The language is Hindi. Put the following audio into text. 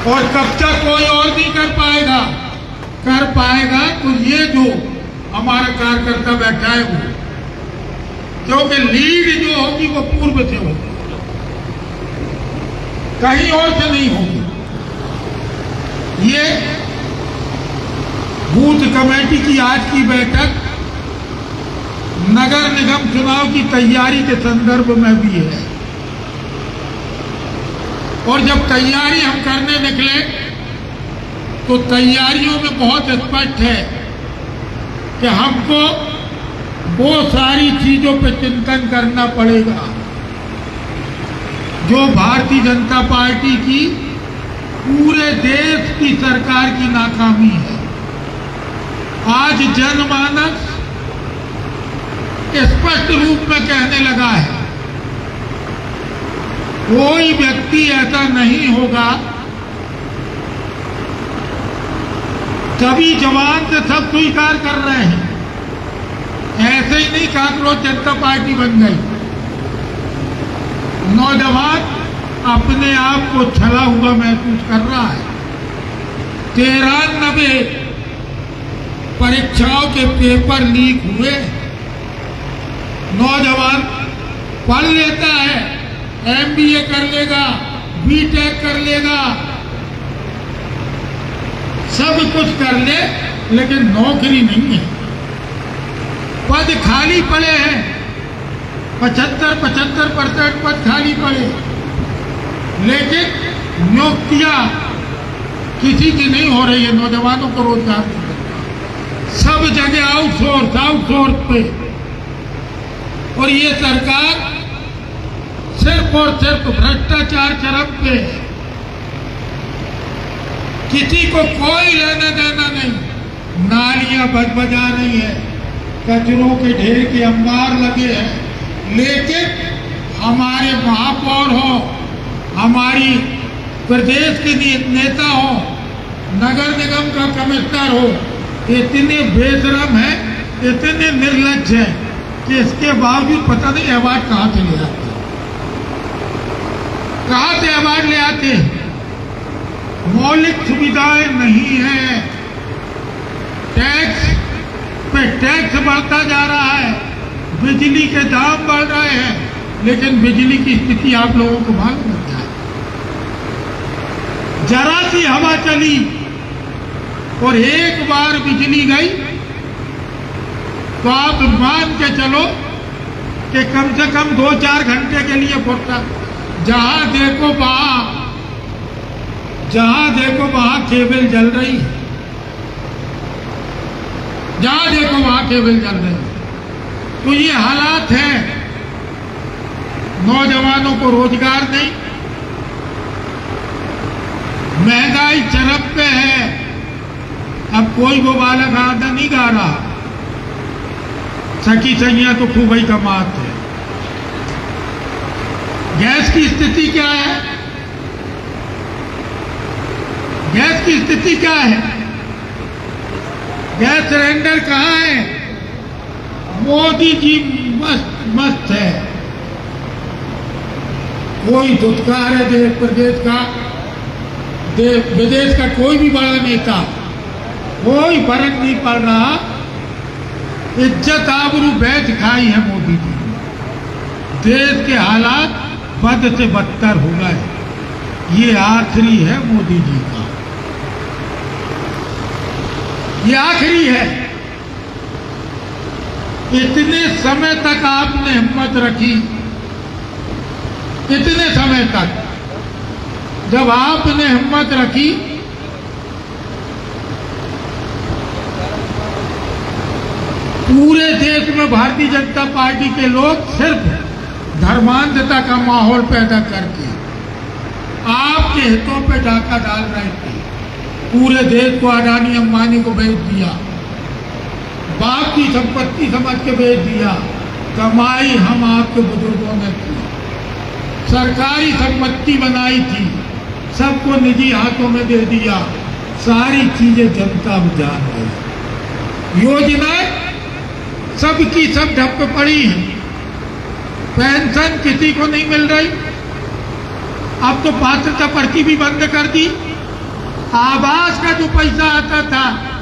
और कब्जा कोई और नहीं कर पाएगा। कर पाएगा तो ये जो हमारा कार्यकर्ता बैठा है वो, क्योंकि लीड जो होगी वो पूर्व से होगी, कहीं और से नहीं होगी। ये बूथ कमेटी की आज की बैठक नगर निगम चुनाव की तैयारी के संदर्भ में भी है। और जब तैयारी हम करने निकले तो तैयारियों में बहुत स्पष्ट है कि हमको वो सारी चीजों पर चिंतन करना पड़ेगा जो भारतीय जनता पार्टी की पूरे देश की सरकार की नाकामी है। आज जनमानस स्पष्ट रूप में कहने लगा है, कोई व्यक्ति ऐसा नहीं होगा, सभी जवान से सब स्वीकार कर रहे हैं। ऐसे ही नहीं कांग्रेस जनता पार्टी बन गई। नौजवान अपने आप को छला हुआ महसूस कर रहा है। 93 परीक्षाओं के पेपर लीक हुए। नौजवान पढ़ लेता है, MBA कर लेगा, BTech कर लेगा, सब कुछ कर ले, लेकिन नौकरी नहीं है। पद खाली पड़े हैं, 75% पद खाली पड़े, लेकिन नियुक्तियां किसी की नहीं हो रही है। नौजवानों को रोजगार नहीं मिलता, सब जगह आउटसोर्स पे। और ये सरकार सिर्फ और सिर्फ भ्रष्टाचार चरम पे है। किसी को कोई लेना देना नहीं। नालियां बजा रही है, कचरों के ढेर के अंबार लगे हैं, लेकिन हमारे महापौर हो, हमारी प्रदेश के नेता हो, नगर निगम का कमिश्नर हो, इतने बेशरम हैं, इतने निर्लज्ज हैं कि इसके बावजूद पता नहीं अवार्ड कहां से ले आते, कहां से अवार्ड ले आते हैं। मौलिक सुविधाएं नहीं है, टैक्स पे टैक्स बढ़ता जा रहा है, बिजली के दाम बढ़ रहे हैं, लेकिन बिजली की स्थिति आप लोगों को मालूम होता है। जरा सी हवा चली और एक बार बिजली गई तो आप मान के चलो कि कम से कम 2-4 घंटे के लिए फुर्सत। जहां देखो वहां केबल जल रही है, जहां देखो वहां केबल जल रही है। तो ये हालात हैं। नौजवानों को रोजगार नहीं, महंगाई चरम पे है। अब कोई वो वाला गाना नहीं गा रहा, सखी सैया तो खूब ही कमात है। गैस की स्थिति क्या है? गैस की स्थिति क्या है? गैस सिलेंडर कहां है? मोदी जी मस्त है। कोई धुतकार है देश प्रदेश का, विदेश का कोई भी बड़ा नेता, कोई फर्क नहीं पड़ रहा। इज्जत आबरू बैठ खाई है मोदी जी। देश के हालात बद से बदतर हो गए। ये आखिरी है मोदी जी का, ये आखिरी है। इतने समय तक आपने हिम्मत रखी, इतने समय तक जब आपने हिम्मत रखी, पूरे देश में भारतीय जनता पार्टी के लोग सिर्फ धर्मांधता का माहौल पैदा करके आपके हितों पे डाका डाल रहे थे। पूरे देश को अडानी अंबानी को बेच दिया, बाप की संपत्ति समझ के बेच दिया। कमाई हम आपके बुजुर्गों ने की, सरकारी संपत्ति बनाई थी, सबको निजी हाथों में दे दिया। सारी चीजें जनता में जान गई। योजनाएं सबकी सब ठप पड़ी हैं। पेंशन किसी को नहीं मिल रही। अब तो पात्रता पर्ची भी बंद कर दी। आवास का जो पैसा आता था